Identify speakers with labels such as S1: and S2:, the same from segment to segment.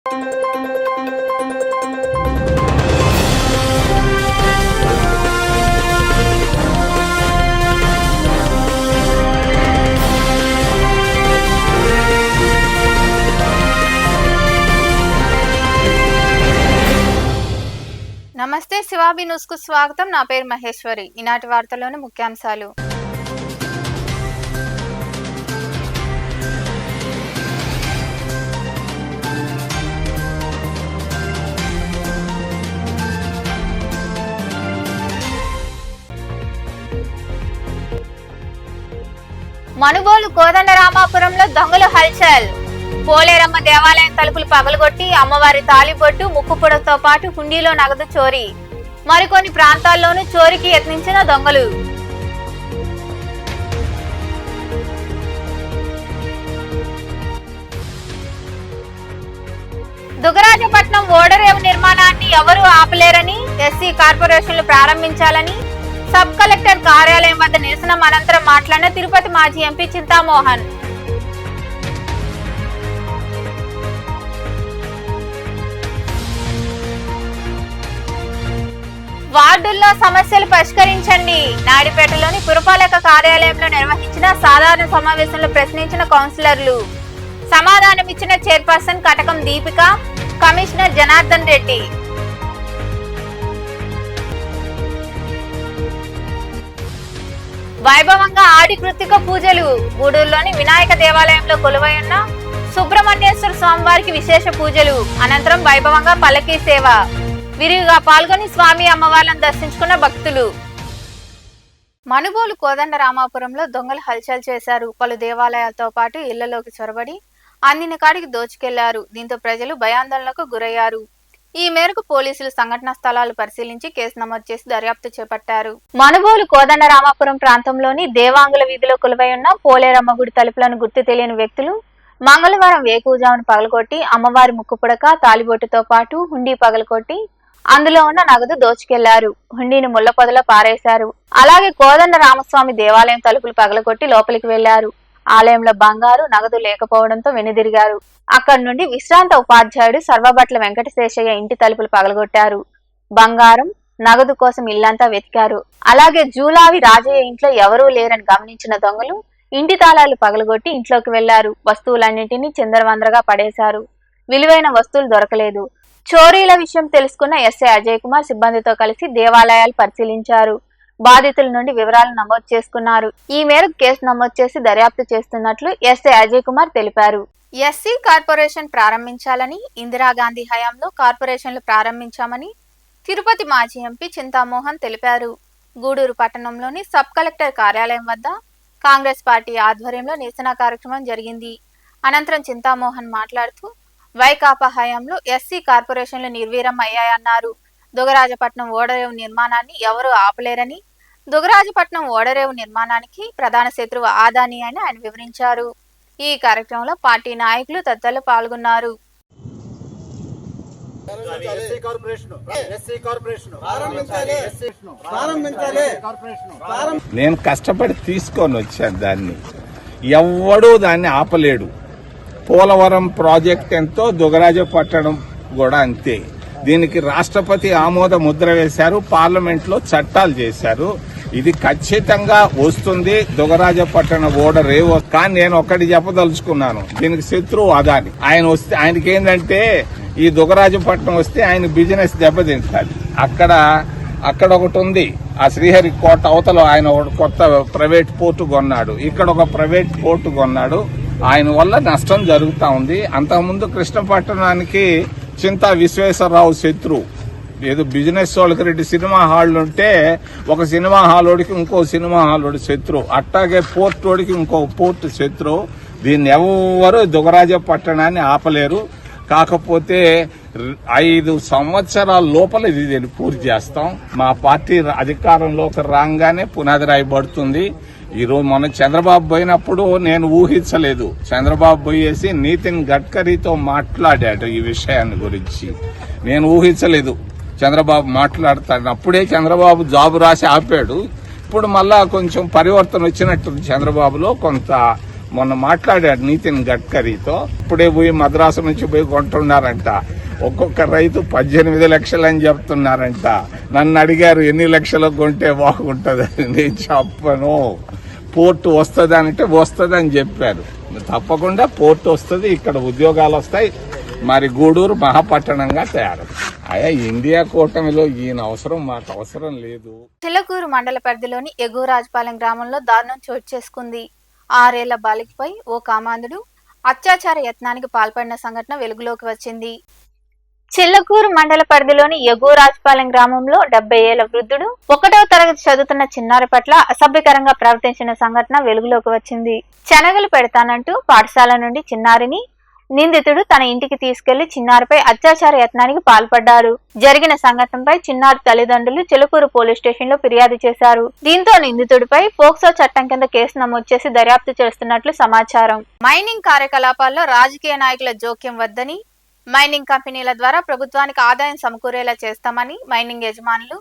S1: నమస్తే, శివాబి న్యూస్ కు స్వాగతం. నా పేరు మహేశ్వరి. ఈనాటి వార్తల్లోని ముఖ్యాంశాలు. మనుబోలు కోదండరామాపురంలో దొంగలు హల్చల్. పోలేరమ్మ దేవాలయం తలుపులు పగలగొట్టి అమ్మవారి తాళిబొట్టు, ముక్కుపుడతో పాటు హుండీలో నగదు చోరీ. మరికొన్ని ప్రాంతాల్లోనూ చోరీకి యత్నించిన దొంగలు. దుగరాజపట్నం ఓడరేవు నిర్మాణాన్ని ఎవరూ ఆపలేరని, ఎస్సీ కార్పొరేషన్లు ప్రారంభించాలని సబ్ కలెక్టర్ కార్యాలయం వద్ద నిరసన అనంతరం మాట్లాడిన తిరుపతి మాజీ ఎంపీ చింతామోహన్. వార్డుల్లో సమస్యలు పరిష్కరించండి. నాయుడుపేటలోని పురపాలక కార్యాలయంలో నిర్వహించిన సాధారణ సమావేశంలో ప్రశ్నించిన కౌన్సిలర్లు. సమాధానమిచ్చిన చైర్పర్సన్ కటకం దీపిక, కమిషనర్ జనార్దన్ రెడ్డి. వైభవంగా ఆడి కృత్తిక పూజలు. గూడూరులోని వినాయక దేవాలయంలో కొలువైన సుబ్రహ్మణ్యేశ్వర స్వామివారికి విశేష పూజలు. అనంతరం వైభవంగా పల్లకీ సేవ. విరివిగా పాల్గొని స్వామి అమ్మవార్లను దర్శించుకున్న భక్తులు. మనుబోలు కోదండరామాపురంలో దొంగలు హల్చల్ చేశారు. పలు దేవాలయాలతో పాటు ఇళ్లలోకి చొరబడి అందిన కాడికి దోచుకెళ్లారు. దీంతో ప్రజలు భయాందోళనకు గురయ్యారు. ఈ మేరకు పోలీసులు సంఘటనా స్థలాలు పరిశీలించి కేసు నమోదు చేసి దర్యాప్తు చేపట్టారు. మనుబోలు కోదండరామాపురం ప్రాంతంలోని దేవాంగుల వీధిలో కొలువై ఉన్న పోలేరమ్మ గుడి తలుపులను గుర్తు తెలియని వ్యక్తులు మంగళవారం వేకువజామును పగలగొట్టి అమ్మవారి ముక్కుపుడక, తాలిబొట్టుతో పాటు హుండీ పగలగొట్టి అందులో ఉన్న నగదు దోచుకెళ్లారు. హుండీని ముళ్ల పొదలో పారేశారు. అలాగే కోదండ రామస్వామి దేవాలయం తలుపులు పగలగొట్టి లోపలికి వెళ్లారు. ఆలయంలో బంగారు, నగదు లేకపోవడంతో వెనుదిరిగారు. అక్కడి నుండి విశ్రాంత ఉపాధ్యాయుడు సర్వభట్ల వెంకటశేషయ్య ఇంటి తలుపులు పగలగొట్టారు. బంగారం, నగదు కోసం ఇల్లంతా వెతికారు. అలాగే జూలావి రాజయ్య ఇంట్లో ఎవరూ లేరని గమనించిన దొంగలు ఇంటి తాళాలు పగలగొట్టి ఇంట్లోకి వెళ్లారు. వస్తువులన్నింటినీ చిందరవందరగా పడేశారు. విలువైన వస్తువులు దొరకలేదు. చోరీల విషయం తెలుసుకున్న ఎస్ఐ అజయ్ కుమార్ సిబ్బందితో కలిసి దేవాలయాలు పరిశీలించారు. బాధితుల నుండి వివరాలు నమోదు చేసుకున్నారు. ఈ మేరకు కేసు నమోదు చేసి దర్యాప్తు చేస్తున్నట్లు ఎస్ఐ అజయ్ కుమార్ తెలిపారు. ఎస్సీ కార్పొరేషన్ ప్రారంభించాలని, ఇందిరాగాంధీ హయాంలో కార్పొరేషన్లు ప్రారంభించామని తిరుపతి మాజీ ఎంపీ చింతామోహన్ తెలిపారు. గూడూరు పట్టణంలోని సబ్ కలెక్టర్ కార్యాలయం వద్ద కాంగ్రెస్ పార్టీ ఆధ్వర్యంలో నిరసన కార్యక్రమం జరిగింది. అనంతరం చింతామోహన్ మాట్లాడుతూ వైకాపా హయాంలో ఎస్సీ కార్పొరేషన్లు నిర్వీర్యం అయ్యాయన్నారు. దుగరాజపట్నం ఓడరేవు నిర్మాణాన్ని ఎవరూ ఆపలేరని, దుగరాజపట్నం ఓడరేవు నిర్మాణానికి ప్రధాన శత్రువు ఆదాని అని ఆయన వివరించారు. ఈ కార్యక్రమంలో పార్టీ నాయకులు తదితరులు పాల్గొన్నారు.
S2: నేను కష్టపడి తీసుకొని వచ్చాను. దాన్ని ఎవ్వడూ దాన్ని ఆపలేడు. పోలవరం ప్రాజెక్ట్ ఎంతో, దుగరాజపట్నం కూడా అంతే. దీనికి రాష్ట్రపతి ఆమోద ముద్ర వేశారు, పార్లమెంట్ లో చట్టాలు చేశారు. ఇది ఖచ్చితంగా వస్తుంది. దుగరాజపట్నం ఓడరేవు. కానీ నేను ఒకటి చెప్పదలుచుకున్నాను, దీనికి శత్రువు అదాని. ఆయన వస్తే, ఆయనకి ఏంటంటే ఈ దుగరాజపట్నం వస్తే ఆయన బిజినెస్ దెబ్బతింటాడు. అక్కడ ఒకటి ఉంది, ఆ శ్రీహరికోట అవతల ఆయన కొత్త ప్రైవేట్ పోర్టు కొన్నాడు. ఇక్కడ ఒక ప్రైవేట్ పోర్టు కొన్నాడు. ఆయన వల్ల నష్టం జరుగుతా ఉంది. అంతకుముందు కృష్ణపట్టణానికి చింతా విశ్వేశ్వరరావు శత్రువు. ఏదో బిజినెస్ వాళ్ళకి 2 సినిమా హాళ్లు ఉంటే ఒక సినిమా హాలోడికి ఇంకో సినిమా హాలోడి శత్రువు, అట్టాగే పోర్టోడికి ఇంకో పోర్టు శత్రువు. దీన్ని ఎవరు దుగరాజపట్టణాన్ని ఆపలేరు. కాకపోతే 5 సంవత్సరాల లోపల ఇది పూర్తి చేస్తాం. మా పార్టీ అధికారంలోకి రాగానే పునాది రాయబడుతుంది. ఈరోజు మొన్న చంద్రబాబు పోయినప్పుడు నేను ఊహించలేదు. చంద్రబాబు పోయేసి నితిన్ గడ్కరీతో మాట్లాడాడు ఈ విషయాన్ని గురించి. నేను ఊహించలేదు చంద్రబాబు మాట్లాడతాడు. అప్పుడే చంద్రబాబు జాబు రాసి ఆపాడు. ఇప్పుడు మళ్ళా కొంచెం పరివర్తన వచ్చినట్టు చంద్రబాబులో కొంత మొన్న మాట్లాడాడు నితిన్ గడ్కరీతో. ఇప్పుడే పోయి మద్రాసు నుంచి పోయి కొంటున్నారంట. ఒక్కొక్క రైతు 18 లక్షలు అని చెప్తున్నారంట. నన్ను అడిగారు ఎన్ని లక్షలకు కొంటే బాగుంటుందని. నేను చెప్పను. పోర్టు వస్తుందంటే వస్తుందని చెప్పారు. తప్పకుండా పోర్టు వస్తుంది, ఇక్కడ ఉద్యోగాలు వస్తాయి, మరి గూడూరు మహాపట్టణంగా తయారు. అయ్యా ఇండియా కూటమిలో ఈయన అవసరం మాకు అవసరం లేదు.
S1: చిలకూరు మండల పరిధిలోని ఎగువ రాజపాలెం గ్రామంలో దారుణం చోటు చేసుకుంది. 6 ఏళ్ల బాలికపై ఓ కామాంధుడు అత్యాచార యత్నానికి పాల్పడిన సంఘటన వెలుగులోకి వచ్చింది. చిల్లకూరు మండల పరిధిలోని ఎగువ రాజపాలెం గ్రామంలో 70 ఏళ్ల వృద్ధుడు 1వ తరగతి చదువుతున్న చిన్నారి పట్ల అసభ్యకరంగా ప్రవర్తించిన సంఘటన వెలుగులోకి వచ్చింది. శనగలు పెడతానంటూ పాఠశాల నుండి చిన్నారిని నిందితుడు తన ఇంటికి తీసుకెళ్లి చిన్నారిపై అత్యాచార యత్నానికి పాల్పడ్డారు. జరిగిన సంఘటనపై చిన్నారి తల్లిదండ్రులు చిలకూరు పోలీస్ స్టేషన్ లో ఫిర్యాదు చేశారు. దీంతో నిందితుడిపై పోక్సో చట్టం కింద కేసు నమోదు చేసి దర్యాప్తు చేస్తున్నట్లు సమాచారం. మైనింగ్ కార్యకలాపాల్లో రాజకీయ నాయకుల జోక్యం వద్దని, మైనింగ్ కంపెనీల ద్వారా ప్రభుత్వానికి ఆదాయం సమకూరేలా చేస్తామని మైనింగ్ యజమానులు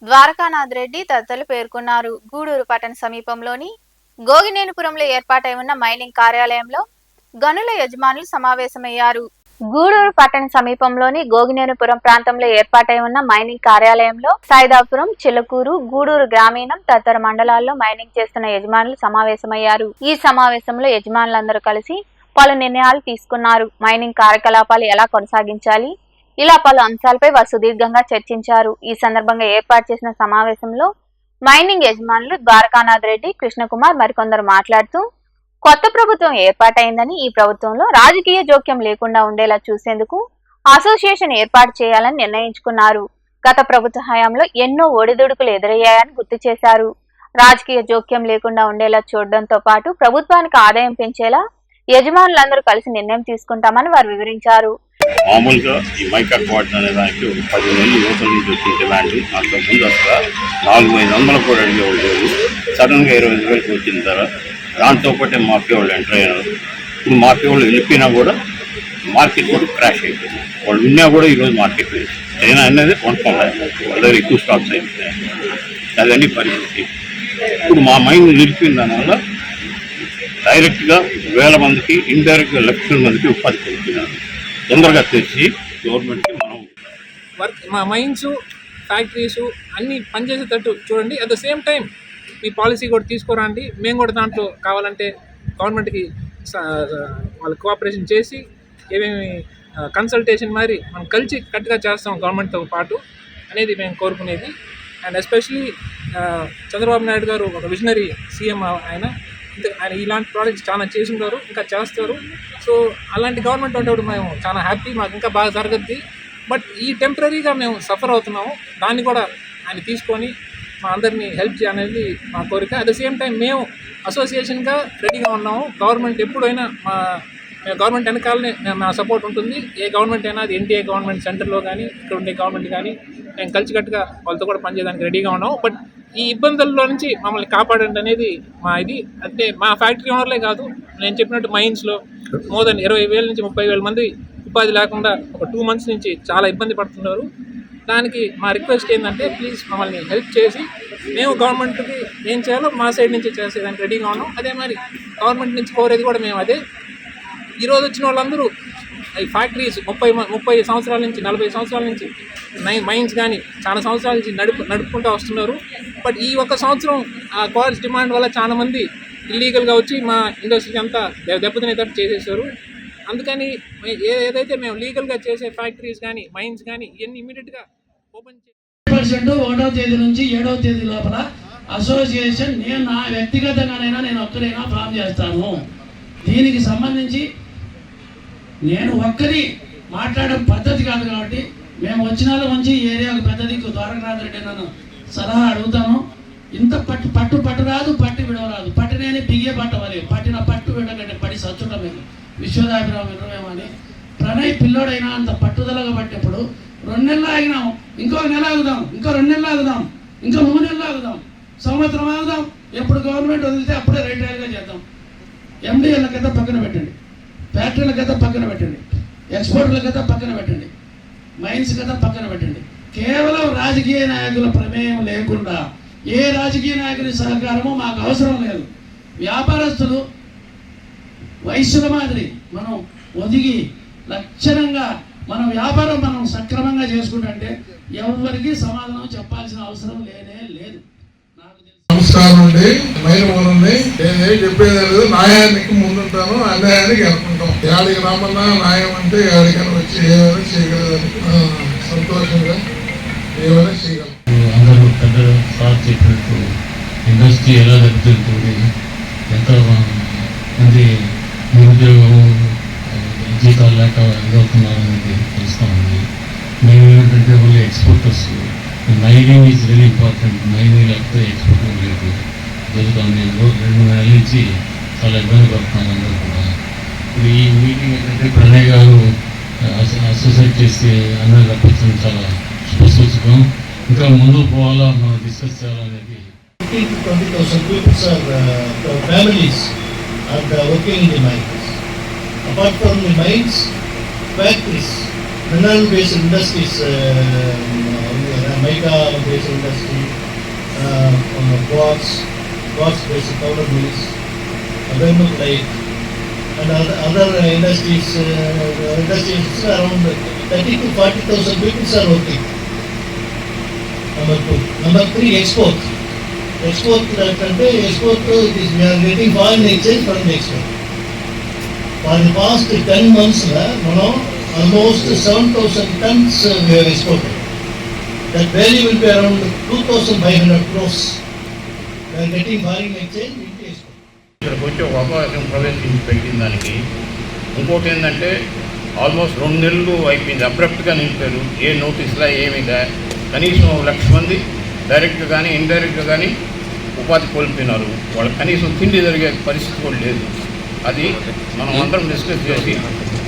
S1: ద్వారకానాథ్ రెడ్డి తదితరులు పేర్కొన్నారు. గూడూరు పట్టణ సమీపంలోని గోగినేనిపురంలో ఏర్పాటై ఉన్న మైనింగ్ కార్యాలయంలో గనుల యజమానులు సమావేశమయ్యారు. గూడూరు పట్టణ సమీపంలోని గోగినేనిపురం ప్రాంతంలో ఏర్పాటై ఉన్న మైనింగ్ కార్యాలయంలో సైదాపురం, చిలకూరు, గూడూరు గ్రామీణం తదితర మండలాల్లో మైనింగ్ చేస్తున్న యజమానులు సమావేశమయ్యారు. ఈ సమావేశంలో యజమానులందరూ కలిసి పలు నిర్ణయాలు తీసుకున్నారు. మైనింగ్ కార్యకలాపాలు ఎలా కొనసాగించాలి, ఇలా పలు అంశాలపై వారు సుదీర్ఘంగా చర్చించారు. ఈ సందర్భంగా ఏర్పాటు చేసిన సమావేశంలో మైనింగ్ యజమానులు ద్వారకానాథ్ రెడ్డి, కృష్ణకుమార్ మరికొందరు మాట్లాడుతూ కొత్త ప్రభుత్వం ఏర్పాటైందని, ఈ ప్రభుత్వంలో రాజకీయ జోక్యం లేకుండా ఉండేలా చూసేందుకు అసోసియేషన్ ఏర్పాటు చేయాలని నిర్ణయించుకున్నారు. గత ప్రభుత్వ హయాంలో ఎన్నో ఒడిదుడుకులు ఎదురయ్యాయని గుర్తు చేశారు. రాజకీయ జోక్యం లేకుండా ఉండేలా చూడడంతో పాటు ప్రభుత్వానికి ఆదాయం పెంచేలా యజమానులందరూ కలిసి నిర్ణయం తీసుకుంటామని వారు వివరించారు.
S3: మామూలుగా ఈ మైకా క్వార్టర్ అనే దానికి 10 నెలలు యువతల నుంచి వచ్చింది. ఇలాంటి అంతకుముందు అసలు 400-500 కూడా అడిగేవాళ్ళు లేవు. సడన్గా 25,000 వచ్చిన తర్వాత దాంతో పాటే మాఫియా వాళ్ళు ఎంటర్ అయ్యారు. ఇప్పుడు మాఫియా వాళ్ళు వెళ్ళిపోయినా కూడా మార్కెట్ కూడా క్రాష్ అయిపోయింది. వాళ్ళు విన్నా కూడా ఈరోజు మార్కెట్ లేదు. చైనా అనేది కొనుక్కోలేదు, వాళ్ళ దగ్గర ఎక్కువ స్టాక్స్ అయిపోతాయి. అదని పరిస్థితి. ఇప్పుడు మా మైండ్ నిలిపిన దానివల్ల డైరెక్ట్గా 1000 మందికి, ఇండైరెక్ట్గా లక్షల మందికి ఉపాధి కల్పిస్తున్నారు. తొందరగా తెచ్చి గవర్నమెంట్కి మనం
S4: వర్క్ మా మైన్స్, ఫ్యాక్టరీస్ అన్నీ పనిచేసేటట్టు చూడండి. At the same time me policy కూడా తీసుకురండి. మేము కూడా దాంట్లో కావాలంటే గవర్నమెంట్కి వాళ్ళ కోఆపరేషన్ చేసి ఏమేమి కన్సల్టేషన్ మరి మనం కలిసి కట్టుగా చేస్తాం గవర్నమెంట్తో పాటు అనేది మేము కోరుకునేది. అండ్ ఎస్పెషలీ చంద్రబాబు నాయుడు గారు ఒక విజనరీ సీఎం. ఆయన ఇలాంటి ప్రాజెక్ట్స్ చాలా చేసింటారు, ఇంకా చేస్తారు. సో అలాంటి గవర్నమెంట్ ఉన్నప్పుడు మేము చాలా హ్యాపీ, మాకు ఇంకా బాగా జరగద్ది. బట్ ఈ టెంపరీగా మేము సఫర్ అవుతున్నాము. దాన్ని కూడా ఆయన తీసుకొని మా అందరినీ హెల్ప్ చేయాలనేది మా కోరిక. అట్ ద సేమ్ టైం మేము అసోసియేషన్గా రెడీగా ఉన్నాము. గవర్నమెంట్ ఎప్పుడైనా గవర్నమెంట్ వెనకాలనే మా సపోర్ట్ ఉంటుంది. ఏ గవర్నమెంట్ అయినా, అది ఎన్డీఏ గవర్నమెంట్ సెంటర్లో కానీ ఇక్కడ ఉండే గవర్నమెంట్ కానీ మేము కలిసికట్టుగా వాళ్ళతో కూడా పనిచేయడానికి రెడీగా ఉన్నాము. బట్ ఈ ఇబ్బందుల్లో నుంచి మమ్మల్ని కాపాడండి అనేది మా ఇది. అంటే మా ఫ్యాక్టరీ ఓనర్లే కాదు, నేను చెప్పినట్టు మైన్స్లో మోర్ దెన్ 20,000 నుంచి 30,000 మంది ఉపాధి లేకుండా ఒక 2 months నుంచి చాలా ఇబ్బంది పడుతున్నారు. దానికి మా రిక్వెస్ట్ ఏంటంటే ప్లీజ్ మమ్మల్ని హెల్ప్ చేసి మేము గవర్నమెంట్కి ఏం చేయాలో మా సైడ్ నుంచి చేసేదానికి రెడీగా ఉన్నాం. అదే మరి గవర్నమెంట్ నుంచి కోరేది కూడా మేము అదే. ఈరోజు వచ్చిన వాళ్ళందరూ ఈ ఫ్యాక్టరీస్ 30 సంవత్సరాల నుంచి 40 సంవత్సరాల నుంచి మైన్స్ కానీ చాలా సంవత్సరాల నుంచి నడుపుకుంటూ వస్తున్నారు. బట్ ఈ 1 సంవత్సరం ఆ క్వాలిటీ డిమాండ్ వల్ల చాలామంది ఇల్లీగల్గా వచ్చి మా ఇండస్ట్రీకి అంతా దెబ్బతినేటట్టు చేసేసారు. అందుకని ఏదైతే మేము లీగల్గా చేసే ఫ్యాక్టరీస్ కానీ మైన్స్ కానీ ఇవన్నీ ఇమీడియట్గా ఓపెన్ చేసి
S5: 1వ తేదీ నుంచి 7వ తేదీ లోపల అసోసియేషన్ నేను నా వ్యక్తిగతంగానైనా నేను ఒక్కరైనా ఫామ్ చేస్తాను. దీనికి సంబంధించి నేను ఒక్కరి మాట్లాడడం పద్ధతి కాదు కాబట్టి మేము వచ్చిన మంచి ఏరియాకు పెద్ద దిక్కు ద్వారకానాథ్ రెడ్డి నన్ను సలహా అడుగుతాను. ఇంత పట్టు రాదు, పట్టి విడవరాదు. పట్టినేని బిగే పట్టవాలి, పట్టిన పట్టు విడగంటే పడి సచ్చుటమే విశ్వదాభిరామ వినమని ప్రణయ్ పిల్లోడైనా అంత పట్టుదలగా పట్టినప్పుడు 2 నెలలు ఆగినాం, ఇంకొక నెల ఆగుదాం, ఇంకో 2 నెలలు ఆగుదాం, ఇంకా 3 నెలలు ఆగుదాం, సంవత్సరం ఆగుదాం. ఎప్పుడు గవర్నమెంట్ వదిలితే అప్పుడే రైట్గా చేద్దాం. ఎండిఎల కింద పక్కన పెట్టండి, ఫ్యాక్టరీల కింద పక్కన పెట్టండి, ఎక్స్పోర్ట్ల కింద పక్కన పెట్టండి, మైన్స్ కింద పక్కన పెట్టండి. కేవలం రాజకీయ నాయకుల ప్రమేయం లేకుండా ఏ రాజకీయ నాయకుని సహకారము మాకు అవసరం లేదు. వ్యాపారస్తులు వైశ్యుల మాదిరి మనం ఒదిగి లక్షణంగా మన వ్యాపారం మనం సక్రమంగా చేసుకుంటే ఎవరికి సమాధానం చెప్పాల్సిన అవసరం లేనే లేదు.
S6: నమస్కారం అండి. మైనమూలండి. నేనేం చెప్పేది లేదు. న్యాయానికి ముందుంటాను, అన్యాయానికి అనుకుంటాం. ఏడికి రామన్నా న్యాయం అంటే ఏడికైనా వచ్చి ఏమైనా చేయగలదని సంతోషంగా ఏమైనా చేయగలం.
S7: అందరూ పెద్ద సార్ చెప్పినట్టు ఇండస్ట్రీ ఎలా దెబ్బతింటుంది, ఎంతో మంది నిరుద్యోగం జీతాలు లేక ఎదుగుతున్నారనేది తెలుస్తూ ఉంది. మేము ఏంటంటే only exporters. Mining is very important. Mining లేకపోతే ఎక్స్పోర్ట్ లేదు జరుగుతుంది. 2 నెలల నుంచి చాలా ఇబ్బంది పడుతున్నారు అందరూ కూడా. ఇప్పుడు ఈ మీటింగ్ ఏంటంటే ప్రణయ్ గారు అసోసియేట్ చేసి అందరూ రప్పించడం చాలా శుభసూచకం. ఇంకా ముందుకు పోవాలా, మనం డిస్కస్ చేయాలనేది.
S8: 20,000 people are families are working in the mines. Apart from the mines, factories, mineral-based industries, mica-based industry, quartz-based powder mills, vermiculite, and other industries. Industries around 30 to 40,000 people are working. Number 2. Number 3, export. Export is we are getting foreign exchange from the export. For the past 10 months, almost 7,000 tons we have exported. That value will be around 2,500 crores. We are getting foreign exchange into export.
S3: ఇక్కడికి వచ్చి ఒక అవకాశం ప్రవేశించి పెట్టిన దానికి ఇంకోటి ఏంటంటే almost 2 నెలలు అయిపోయింది. అబ్రప్ట్గా నిలిపారు. ఏ నోటీసులా ఏమిదా, కనీసం 1,00,000 మంది డైరెక్ట్గా కానీ ఇండైరెక్ట్గా కానీ ఉపాధి కోల్పోయినారు. వాళ్ళకి కనీసం తిండి జరిగే పరిస్థితి కూడా లేదు. అది మనం అందరం డిస్కస్ చేసి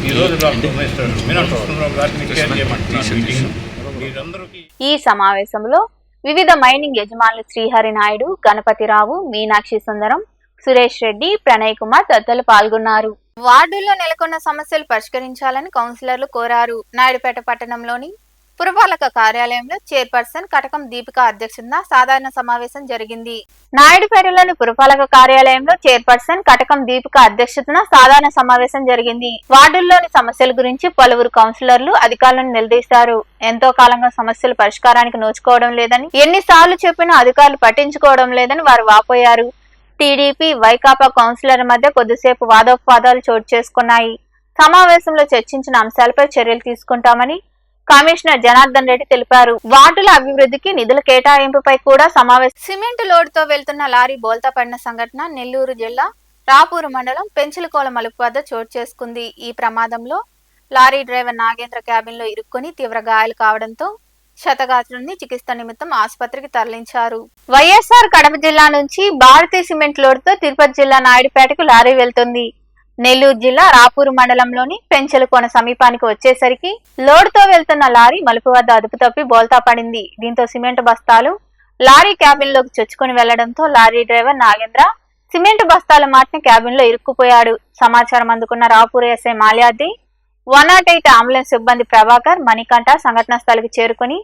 S3: ఈరోజు డాక్టర్ మిస్టర్ మీనాక్షరావు గారిని కేర్ చేయమంటున్నాను.
S1: ఈ సమావేశంలో వివిధ మైనింగ్ యజమానులు శ్రీహరి నాయుడు, గణపతిరావు, మీనాక్షి సుందరం, సురేష్ రెడ్డి, ప్రణయ్ కుమార్ తదితరులు పాల్గొన్నారు. వార్డుల్లో నెలకొన్న సమస్యలు పరిష్కరించాలని కౌన్సిలర్లు కోరారు. నాయుడుపేట పట్టణంలోని పురపాలక కార్యాలయంలో చైర్పర్సన్ కటకం దీపిక అధ్యక్షతన సాధారణ సమావేశం జరిగింది. నాయుడుపేటలోని పురపాలక కార్యాలయంలో చైర్పర్సన్ కటకం దీపిక అధ్యక్షతన సాధారణ సమావేశం జరిగింది. వార్డుల్లోని సమస్యల గురించి పలువురు కౌన్సిలర్లు అధికారులను నిలదీశారు. ఎంతో కాలంగా సమస్యలు పరిష్కారానికి నోచుకోవడం లేదని, ఎన్నిసార్లు చెప్పినా అధికారులు పట్టించుకోవడం లేదని వారు వాపోయారు. టీడీపీ, వైకాపా కౌన్సిలర్ మధ్య కొద్దిసేపు వాదోపవాదాలు చోటు చేసుకున్నాయి. సమావేశంలో చర్చించిన అంశాలపై చర్యలు తీసుకుంటామని కమిషనర్ జనార్దన్ రెడ్డి తెలిపారు. వార్డుల అభివృద్ధికి నిధుల కేటాయింపుపై కూడా సమావేశం. సిమెంట్ లోడ్తో వెళ్తున్న లారీ బోల్తా పడిన సంఘటన నెల్లూరు జిల్లా రాపూరు మండలం పెంచులకోల మలుపు వద్ద చోటు చేసుకుంది. ఈ ప్రమాదంలో లారీ డ్రైవర్ నాగేంద్ర క్యాబిన్ లో ఇరుక్కుని తీవ్ర గాయాలు కావడంతో క్షతగాత్రుడిని చికిత్స నిమిత్తం ఆసుపత్రికి తరలించారు. వైఎస్ఆర్ కడప జిల్లా నుంచి భారతీ సిమెంట్ లోడ్తో తిరుపతి జిల్లా నాయుడుపేటకు లారీ వెళ్తుంది. నెల్లూరు జిల్లా రాపూరు మండలంలోని పెంచలకోన సమీపానికి వచ్చేసరికి లోడ్తో వెళ్తున్న లారీ మలుపు వద్ద అదుపు తప్పి బోల్తా పడింది. దీంతో సిమెంట్ బస్తాలు లారీ క్యాబిన్ లోకి చొచ్చుకుని వెళ్లడంతో లారీ డ్రైవర్ నాగేంద్ర సిమెంట్ బస్తాల మాటిన క్యాబిన్ లో ఇరుక్కుపోయాడు. సమాచారం అందుకున్న రాపూరు ఎస్ఐ మాల్యాద్రి, 108 అంబులెన్స్ సిబ్బంది ప్రభాకర్, మణికంఠ సంఘటనా స్థలికి చేరుకుని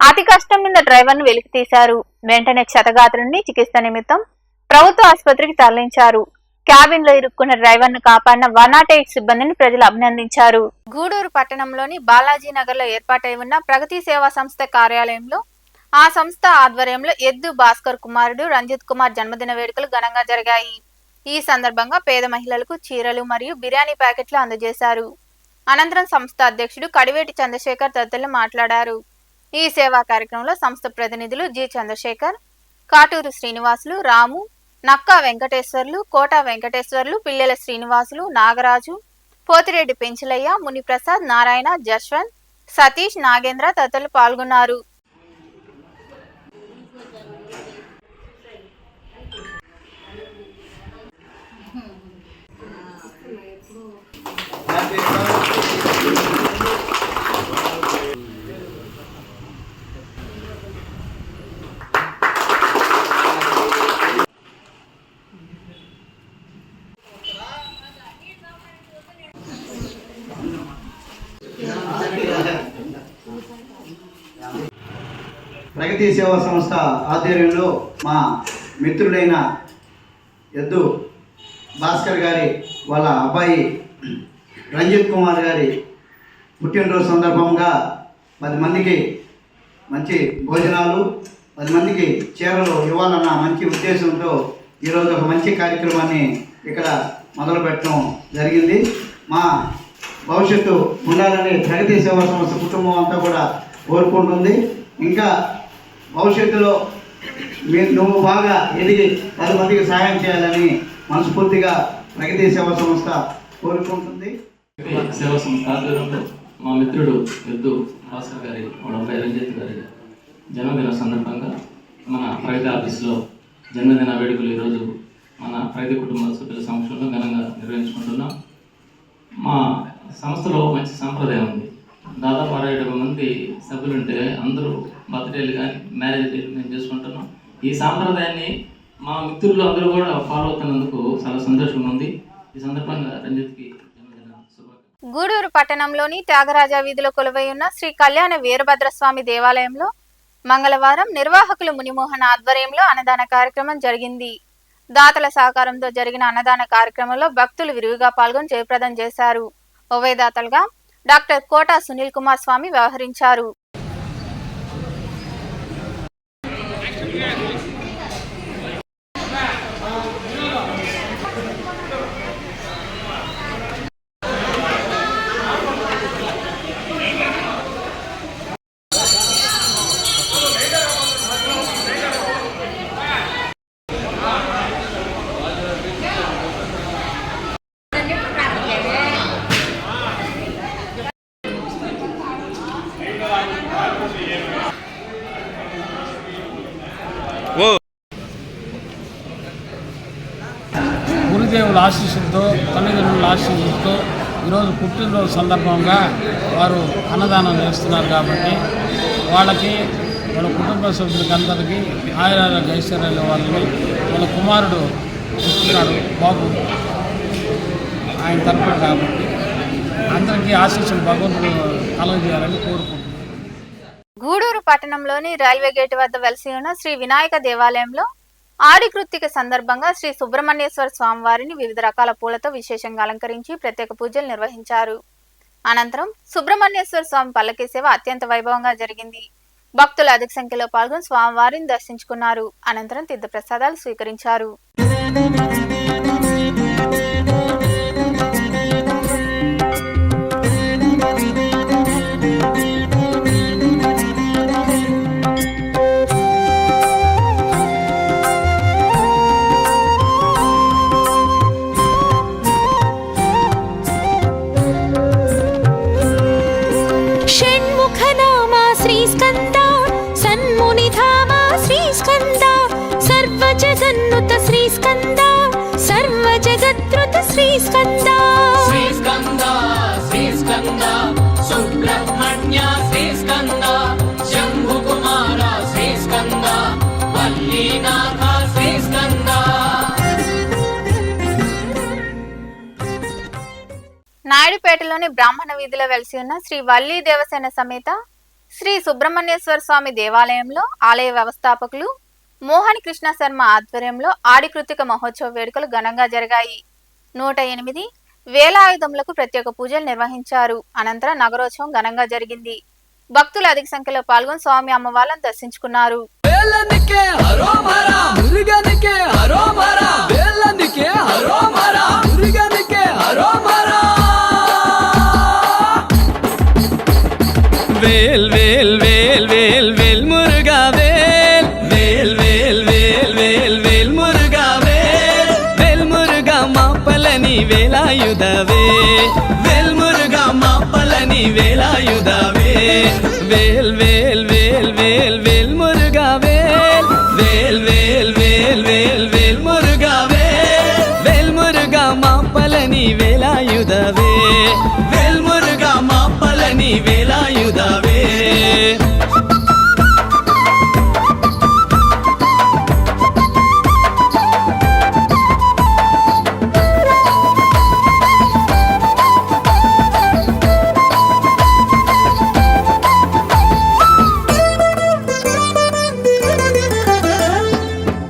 S1: అతి కష్టం మీద డ్రైవర్ ను వెలికి తీశారు. వెంటనే క్షతగాత్రుడిని చికిత్స నిమిత్తం ప్రభుత్వ ఆసుపత్రికి తరలించారు. క్యాబిన్ లో ఇరుక్కున్న డ్రైవర్ ను కాపాడిన 108 సిబ్బందిని ప్రజలు అభినందించారు. గూడూరు పట్టణంలోని బాలాజీ నగర్ లో ఏర్పాటై ఉన్న ప్రగతి సేవా సంస్థ కార్యాలయంలో ఆ సంస్థ ఆధ్వర్యంలో ఎద్దు భాస్కర్ కుమారుడు రంజిత్ కుమార్ జన్మదిన వేడుకలు ఘనంగా జరిగాయి. ఈ సందర్భంగా పేద మహిళలకు చీరలు మరియు బిర్యానీ ప్యాకెట్లు అందజేశారు. అనంతరం సంస్థ అధ్యక్షుడు కడివేటి చంద్రశేఖర్ తదితరులు మాట్లాడారు. ఈ సేవా కార్యక్రమంలో సంస్థ ప్రతినిధులు జి చంద్రశేఖర్, కాటూరు శ్రీనివాసులు, రాము, నక్కా వెంకటేశ్వర్లు, కోట వెంకటేశ్వర్లు, పిల్లెల శ్రీనివాసులు, నాగరాజు, పోతిరెడ్డి పెంచలయ్య, మునిప్రసాద్, నారాయణ, జశ్వంత్, సతీష్, నాగేంద్ర తదితరులు పాల్గొన్నారు.
S9: ప్రగతి సేవా సంస్థ ఆధ్వర్యంలో మా మిత్రులైన ఎద్దు భాస్కర్ గారి వాళ్ళ అబ్బాయి రంజిత్ కుమార్ గారి పుట్టినరోజు సందర్భంగా 10 మందికి మంచి భోజనాలు 10 మందికి చీరలు ఇవ్వాలన్న మంచి ఉద్దేశంతో ఈరోజు ఒక మంచి కార్యక్రమాన్ని ఇక్కడ మొదలుపెట్టడం జరిగింది. మా భవిష్యత్తు ఉండాలని ప్రగతి సేవా సంస్థ కుటుంబం అంతా కూడా కోరుకుంటుంది. ఇంకా భవిష్యత్తులో నువ్వు బాగా ఎదిగి 10 మందికి సహాయం చేయాలని మనస్ఫూర్తిగా ప్రగతి సేవా సంస్థ కోరుకుంటుంది.
S7: సేవా సంస్థ ఆధ్వర్యంలో మా మిత్రుడు ఎద్దు భాస్కర్ గారి వాళ్ళ అబ్బాయి రంజిత్ గారి జన్మదిన సందర్భంగా మన ప్రగతి ఆఫీస్లో జన్మదిన వేడుకలు ఈరోజు మన ప్రగతి కుటుంబ సభ్యుల సమక్షంలో ఘనంగా నిర్వహించుకుంటున్నాం. మా సంస్థలో మంచి సాంప్రదాయం ఉంది. దాదాపు 67 మంది సభ్యులుంటే అందరూ బర్త్డేలు కానీ మ్యారేజ్ డేలు మేము చేసుకుంటున్నాం. ఈ సాంప్రదాయాన్ని మా మిత్రులు అందరూ కూడా ఫాలో అవుతున్నందుకు చాలా సంతోషంగా ఉంది. ఈ సందర్భంగా రంజిత్కి జన్మదిన శుభాకాంక్షలు.
S1: గూడూరు పట్టణంలోని త్యాగరాజ వీధిలో కొలువై ఉన్న శ్రీ కళ్యాణ వీరభద్రస్వామి దేవాలయంలో మంగళవారం నిర్వాహకులు మునిమోహన్ ఆధ్వర్యంలో అన్నదాన కార్యక్రమం జరిగింది. దాతల సహకారంతో జరిగిన అన్నదాన కార్యక్రమంలో భక్తులు విరివిగా పాల్గొని జయప్రదం చేశారు. ఉభయదాతలుగా డాక్టర్ కోటా సునీల్ కుమార్ స్వామి వ్యవహరించారు.
S10: గురుదేవుల ఆశీస్సులతో తల్లిదండ్రుల ఆశీస్సులతో ఈరోజు పుట్టినరోజు సందర్భంగా వారు అన్నదానం చేస్తున్నారు కాబట్టి వాళ్ళకి వాళ్ళ కుటుంబ సభ్యులకి అందరికీ ఆయురారోగ్య ఐశ్వర్యాలు వాళ్ళని వాళ్ళ కుమారుడు పుట్టినాడు బాబు ఆయన తరపున కాబట్టి అందరికీ ఆశీస్సులు భగవంతుడు కలుగజేయాలని కోరుకుంటున్నాను.
S1: గూడూరు పట్టణంలోని రైల్వే గేటు వద్ద వెలిసి ఉన్న శ్రీ వినాయక దేవాలయంలో ఆడి కృత్తిక సందర్భంగా శ్రీ సుబ్రహ్మణ్యేశ్వర స్వామివారిని వివిధ రకాల పూలతో విశేషంగా అలంకరించి ప్రత్యేక పూజలు నిర్వహించారు. అనంతరం సుబ్రహ్మణ్యేశ్వర స్వామి పల్లకీ సేవ అత్యంత వైభవంగా జరిగింది. భక్తులు అధిక సంఖ్యలో పాల్గొని స్వామివారిని దర్శించుకున్నారు. అనంతరం తీర్థ ప్రసాదాలు స్వీకరించారు. నాయుడుపేటలోని బ్రాహ్మణ వీధిలో వెలిసి ఉన్న శ్రీ వల్లీ దేవసేన సమేత శ్రీ సుబ్రహ్మణ్యేశ్వర స్వామి దేవాలయంలో ఆలయ వ్యవస్థాపకులు మోహన్ కృష్ణ శర్మ ఆధ్వర్యంలో ఆడి కృత్తిక మహోత్సవ వేడుకలు ఘనంగా జరిగాయి. 108 వేలాయుధములకు ప్రత్యేక పూజలు నిర్వహించారు. అనంతరం నగరోత్సవం ఘనంగా జరిగింది. భక్తులు అధిక సంఖ్యలో పాల్గొని స్వామి అమ్మవార్లను దర్శించుకున్నారు.
S11: వేల్ వేల్ వేల్ వేల్ వేల్ మురుగా వేల్ వేల్ వేల్ వేల్ వేల్ వేల్ మురుగా వేల్ వేల్ మురుగా మాపలని వేలాయుధవే వేల్ మురుగా మాపలని వేలాయుధవే వేల్ వేల్ వేల్ వేల్ వేల్ మురుగా వేల్ వేల్ వేల్ వేల్ వేల్ వేల్ మురుగా వేల్ వేల్ మురుగా మాపలని వేలాయుధవే వేల్ మురుగా మాపలని వేలాయుధవే.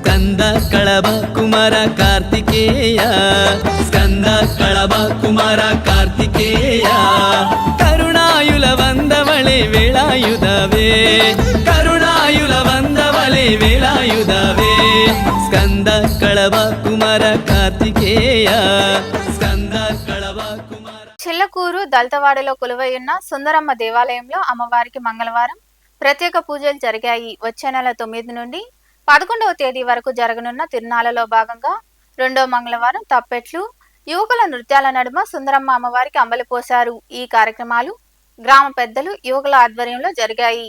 S11: ಕಂದ ಕಳಬ ಕುಮಾರ ಕಾರ್ತಿಕೇಯ స్కంద కళవ కుమార కార్తికేయ కరుణాయుల వందವಳೆ ವೇಳಾಯುಧವೇ ಕರುಣಾಯುಲ వందವಳೆ ವೇಳಾಯುಧವೇ స్కంద కళవ కుమార కార్తికేయ స్కంద కళవ కుమార.
S1: చిల్లకూరు దళితవాడలో కొలువైయున్న సుందరమ్మ దేవాలయంలో అమ్మవారికి మంగళవారం ప్రత్యేక పూజలు జరిగాయి. వచ్చే నెల 9 నుండి 11వ తేదీ వరకు జరగనున్న తిరునాళ్లలో భాగంగా రెండో మంగళవారం తప్పెట్లు, యువకుల నృత్యాల నడుమ సుందరమ్మ అమ్మవారికి అంబలి పోశారు. ఈ కార్యక్రమాలు గ్రామ పెద్దలు, యువకుల ఆధ్వర్యంలో జరిగాయి.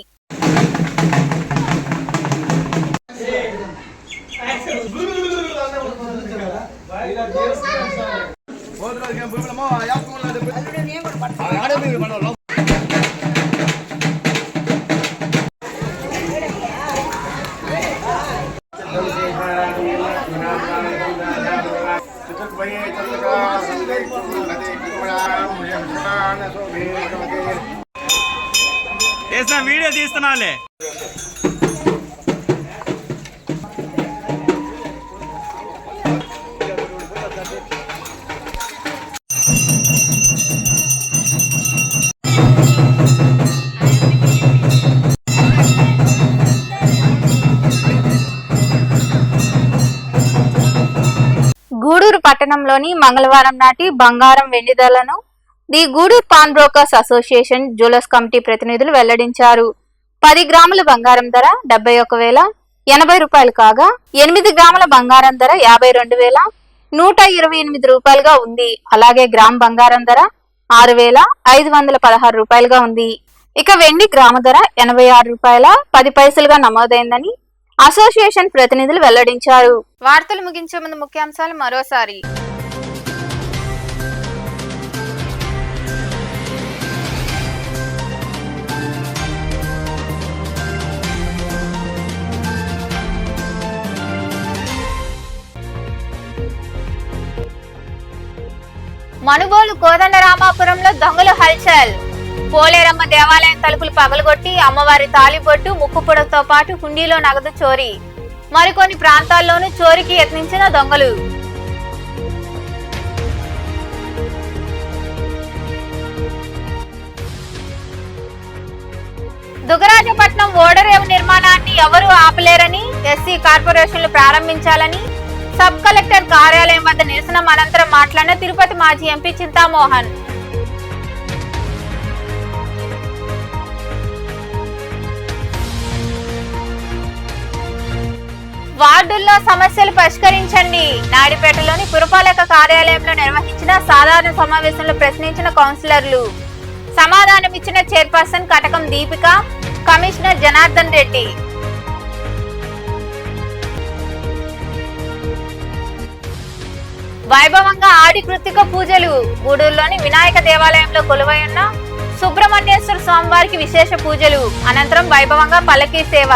S11: వీడియో తీస్తున్నాలే.
S1: గూడూరు పట్టణంలోని మంగళవారం నాటి బంగారం వెండి ధరలను the Gudur pawn brokers association jewellers committee ప్రతినిధులు వెల్లడించారు. 10 గ్రాముల బంగారం ధర 71,080 రూపాయలు కాగా 8 గ్రాముల బంగారం ధర 52,128 రూపాయలుగా ఉంది. అలాగే గ్రామ్ బంగారం ధర 6,516 రూపాయలుగా ఉంది. ఇక వెండి గ్రాము ధర 86 రూపాయల 10 పైసలుగా నమోదైందని అసోసియేషన్ ప్రతినిధులు వెల్లడించారు. వార్తలు ముగించే ముందు ముఖ్యాంశాలు మరోసారి. మనుబోలు కోదండరామాపురంలో దొంగలు హల్చల్. పోలేరమ్మ దేవాలయం తలుపులు పగలగొట్టి అమ్మవారి తాలిబొట్టు, ముక్కుపుడతో పాటు హుండీలో నగదు చోరీ. మరికొన్ని ప్రాంతాల్లోనూ చోరీకి యత్నించిన దొంగలు. దుగరాజపట్నం ఓడరేవు నిర్మాణాన్ని ఎవరూ ఆపలేరని, ఎస్సీ కార్పొరేషన్లు ప్రారంభించాలని సబ్ కలెక్టర్ కార్యాలయం వద్ద నిరసన అనంతరం మాట్లాడిన తిరుపతి మాజీ ఎంపీ చింతామోహన్. వార్డుల్లో సమస్యలు పరిష్కరించండి. నాయుడుపేటలోని పురపాలక కార్యాలయంలో నిర్వహించిన సాధారణ సమావేశంలో ప్రశ్నించిన కౌన్సిలర్లు. సమాధానమిచ్చిన చైర్పర్సన్ కటకం దీపిక, కమిషనర్ జనార్దన్ రెడ్డి. వైభవంగా ఆడి కృత్తిక పూజలు. గూడూరులోని వినాయక దేవాలయంలో కొలువైయున్న సుబ్రహ్మణ్యేశ్వర స్వామివారికి విశేష పూజలు. అనంతరం వైభవంగా పల్లకీ సేవ.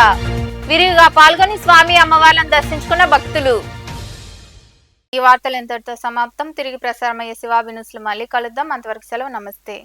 S1: విరివిగా పాల్గొని స్వామి అమ్మవార్లను దర్శించుకున్న భక్తులు. ఈ వార్తలు ఎంతటితో సమాప్తం. తిరిగి ప్రసారమయ్యే శివాబి న్యూస్లో మళ్ళీ కలుద్దాం. అంతవరకు సెలవు. నమస్తే.